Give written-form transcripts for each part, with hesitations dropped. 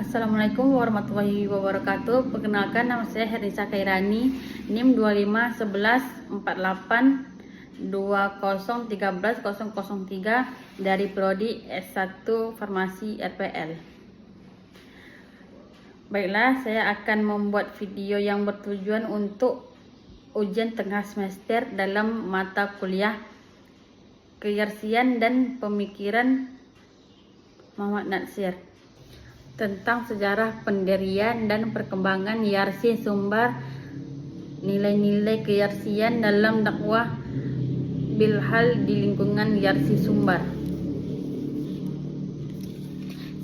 Assalamualaikum warahmatullahi wabarakatuh. Perkenalkan, nama saya Hernisa Kairani, NIM 25114820130003 dari Prodi S1 Farmasi RPL. Baiklah, saya akan membuat video yang bertujuan untuk ujian tengah semester dalam mata kuliah Keyaksian dan Pemikiran Muhammad Natsir, tentang sejarah pendirian dan perkembangan Yarsi Sumbar, nilai-nilai keyaksian dalam dakwah bilhal di lingkungan Yarsi Sumbar.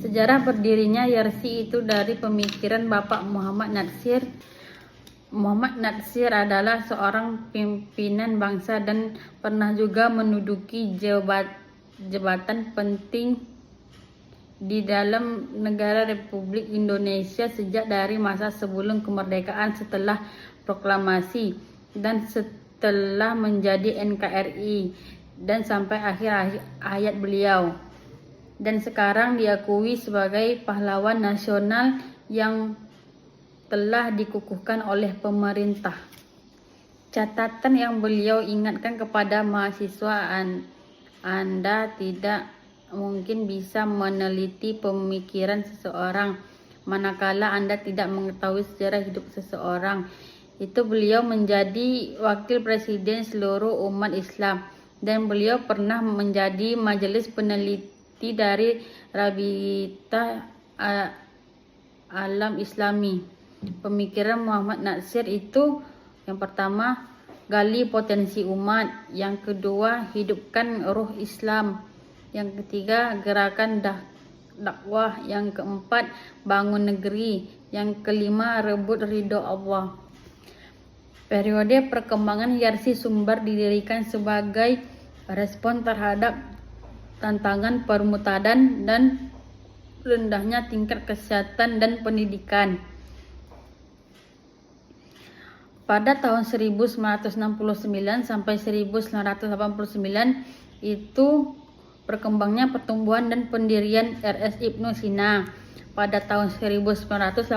Sejarah berdirinya Yarsi itu dari pemikiran Bapak Muhammad Natsir. Muhammad Natsir adalah seorang pimpinan bangsa dan pernah juga menduduki jabatan penting di dalam negara Republik Indonesia sejak dari masa sebelum kemerdekaan, setelah proklamasi, dan setelah menjadi NKRI, dan sampai akhir hayat beliau. Dan sekarang diakui sebagai pahlawan nasional yang telah dikukuhkan oleh pemerintah. Catatan yang beliau ingatkan kepada mahasiswa, Anda tidak mungkin bisa meneliti pemikiran seseorang manakala Anda tidak mengetahui sejarah hidup seseorang. Itu beliau menjadi wakil presiden seluruh umat Islam, dan beliau pernah menjadi majelis peneliti dari Rabita Alam Islami. Pemikiran Muhammad Natsir itu, yang pertama, gali potensi umat; yang kedua, hidupkan ruh Islam; yang ketiga, gerakan dakwah; yang keempat, bangun negeri; yang kelima, rebut ridho Allah. Periode perkembangan Yarsi Sumbar didirikan sebagai respon terhadap tantangan permutadan dan rendahnya tingkat kesehatan dan pendidikan. Pada tahun 1969 sampai 1989 itu berkembangnya pertumbuhan dan pendirian RS Ibnu Sina. Pada tahun 1989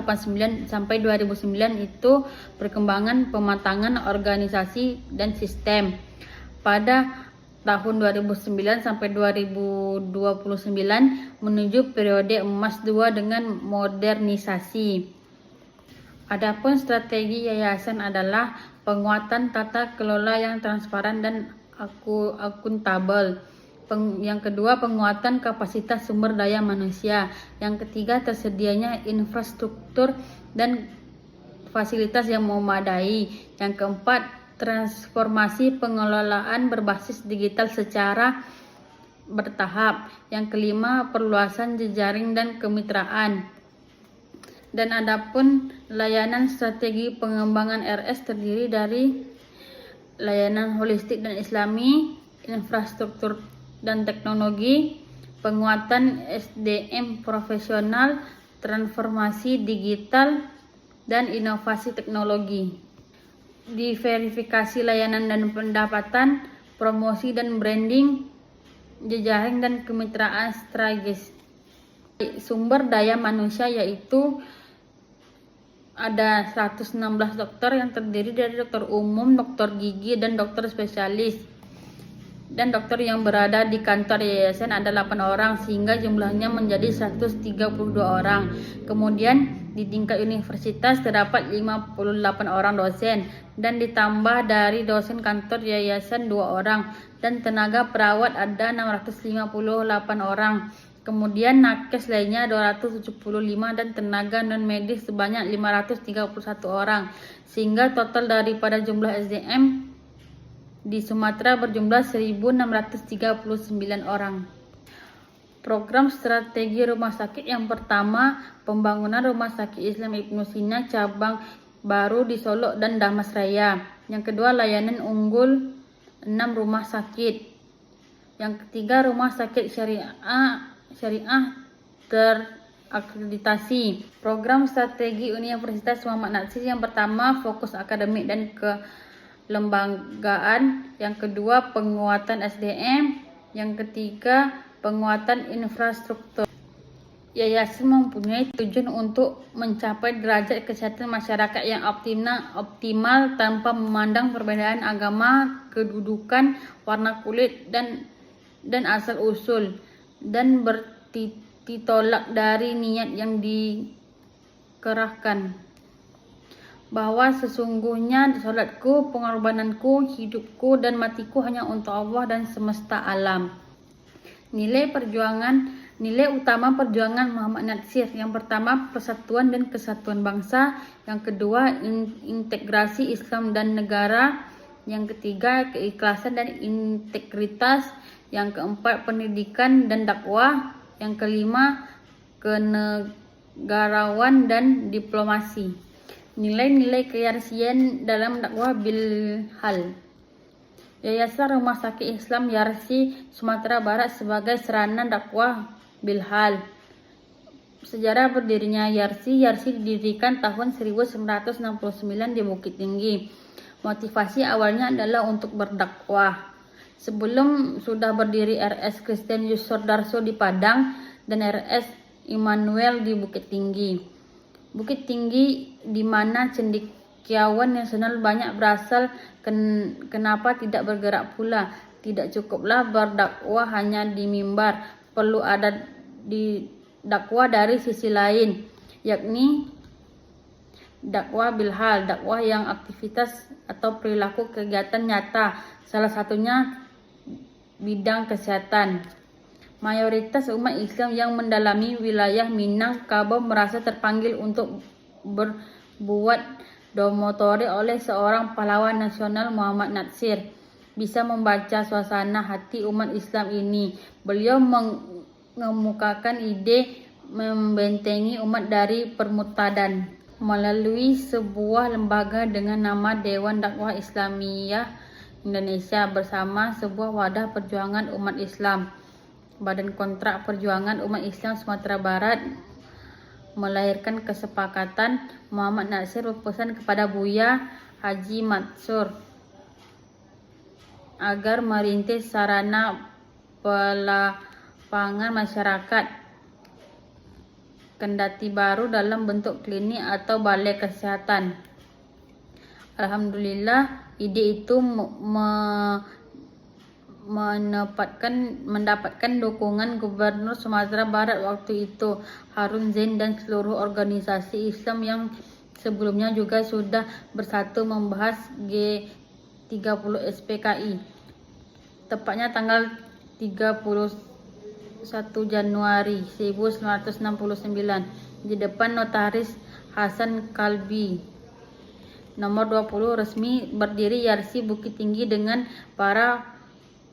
sampai 2009 itu perkembangan pematangan organisasi dan sistem. Pada tahun 2009 sampai 2029 menuju periode emas 2 dengan modernisasi. Adapun strategi yayasan adalah penguatan tata kelola yang transparan dan akuntabel. Yang kedua, penguatan kapasitas sumber daya manusia. Yang ketiga, tersedianya infrastruktur dan fasilitas yang memadai. Yang keempat, transformasi pengelolaan berbasis digital secara bertahap. Yang kelima, perluasan jejaring dan kemitraan. Dan adapun layanan strategi pengembangan RS terdiri dari layanan holistik dan islami, infrastruktur dan teknologi, penguatan SDM profesional, transformasi digital, dan inovasi teknologi. Diverifikasi layanan dan pendapatan, promosi dan branding, jejaring dan kemitraan strategis. Sumber daya manusia yaitu ada 116 dokter yang terdiri dari dokter umum, dokter gigi, dan dokter spesialis. Dan dokter yang berada di kantor yayasan ada 8 orang, sehingga jumlahnya menjadi 132 orang. Kemudian di tingkat universitas terdapat 58 orang dosen, dan ditambah dari dosen kantor yayasan 2 orang, dan tenaga perawat ada 658 orang. Kemudian nakes lainnya 275 dan tenaga non medis sebanyak 531 orang, sehingga total daripada jumlah SDM di Sumatera berjumlah 1.639 orang. Program strategi rumah sakit yang pertama, pembangunan Rumah Sakit Islam Ibnu Sina cabang baru di Solo dan Damasraya. Yang kedua, layanan unggul 6 rumah sakit. Yang ketiga, rumah sakit syariah terakreditasi. Program strategi Universitas Muhammad Natsir yang pertama, fokus akademik dan kelembagaan. Yang kedua, penguatan SDM. Yang ketiga, penguatan infrastruktur. Yayasan mempunyai tujuan untuk mencapai derajat kesehatan masyarakat yang optimal tanpa memandang perbedaan agama, kedudukan, warna kulit, dan asal-usul, dan bertolak dari niat yang dikerahkan bahwa sesungguhnya salatku, pengorbananku, hidupku, dan matiku hanya untuk Allah dan semesta alam. Nilai utama perjuangan Muhammad Natsir. Yang pertama, persatuan dan kesatuan bangsa. Yang kedua, integrasi Islam dan negara. Yang ketiga, keikhlasan dan integritas. Yang keempat, pendidikan dan dakwah. Yang kelima, kenegarawan dan diplomasi. Nilai-nilai keYarsian dalam dakwah Bilhal. Yayasan Rumah Sakit Islam Yarsi Sumatera Barat sebagai sarana dakwah Bilhal. Sejarah berdirinya Yarsi didirikan tahun 1969 di Bukit Tinggi. Motivasi awalnya adalah untuk berdakwah. Sebelum sudah berdiri RS Kristen Yusordarso di Padang dan RS Immanuel di Bukit Tinggi. Bukit Tinggi di mana cendekiawan nasional banyak berasal, kenapa tidak bergerak pula? Tidak cukuplah berdakwah hanya di mimbar, perlu ada di dakwah dari sisi lain, yakni dakwah Bilhal, dakwah yang aktivitas atau perilaku kegiatan nyata, salah satunya bidang kesehatan. Mayoritas umat Islam yang mendalami wilayah Minangkabau merasa terpanggil untuk berbuat domotori oleh seorang pahlawan nasional, Muhammad Natsir. Bisa membaca suasana hati umat Islam ini. Beliau mengemukakan ide membentengi umat dari permurtadan melalui sebuah lembaga dengan nama Dewan Dakwah Islamiyah Indonesia bersama sebuah wadah perjuangan umat Islam. Badan Kontrak Perjuangan Umat Islam Sumatera Barat melahirkan kesepakatan. Muhammad Natsir berpesan kepada Buya Haji Mansur agar merintis sarana pelapangan masyarakat kendati baru dalam bentuk klinik atau balai kesehatan. Alhamdulillah, ide itu mendapatkan dukungan Gubernur Sumatera Barat waktu itu, Harun Zain, dan seluruh organisasi Islam yang sebelumnya juga sudah bersatu membahas G30 SPKI. Tepatnya tanggal 31 Januari 1969 di depan Notaris Hasan Kalbi. Nomor 20 resmi berdiri Yarsi Bukit Tinggi dengan para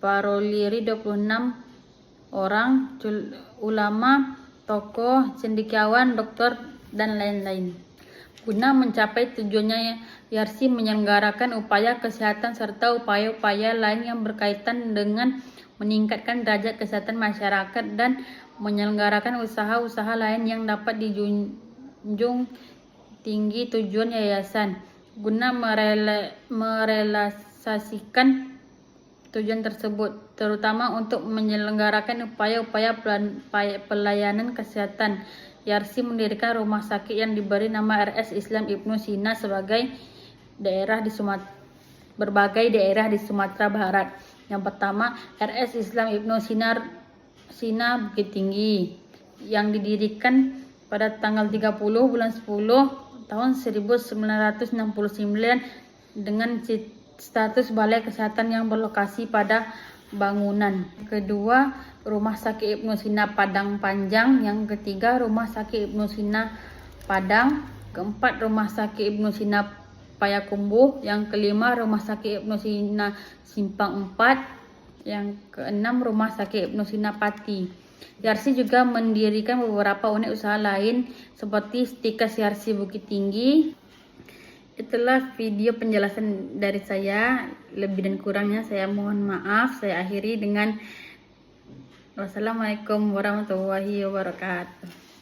paroliri 26 orang, ulama, tokoh, cendekiawan, dokter, dan lain-lain. Guna mencapai tujuannya, Yarsi menyelenggarakan upaya kesehatan serta upaya-upaya lain yang berkaitan dengan meningkatkan derajat kesehatan masyarakat dan menyelenggarakan usaha-usaha lain yang dapat dijunjung tinggi tujuan yayasan. Guna merealisasikan tujuan tersebut, terutama untuk menyelenggarakan upaya-upaya pelayanan kesehatan, Yarsi mendirikan rumah sakit yang diberi nama RS Islam Ibnu Sina sebagai berbagai daerah di Sumatera Barat. Yang pertama, RS Islam Ibnu Sina Bukit Tinggi yang didirikan pada tanggal 30 bulan 10 tahun 1969 dengan status balai kesehatan yang berlokasi pada bangunan. Kedua, Rumah Sakit Ibnu Sina Padang Panjang. Yang ketiga, Rumah Sakit Ibnu Sina Padang. Keempat, Rumah Sakit Ibnu Sina Payakumbuh. Yang kelima, Rumah Sakit Ibnu Sina Simpang 4. Yang keenam, Rumah Sakit Ibnu Sina Pati. Yarsi juga mendirikan beberapa unit usaha lain seperti Stikas Yarsi Bukit Tinggi. Itulah video penjelasan dari saya. Lebih dan kurangnya saya mohon maaf. Saya akhiri dengan wassalamualaikum warahmatullahi wabarakatuh.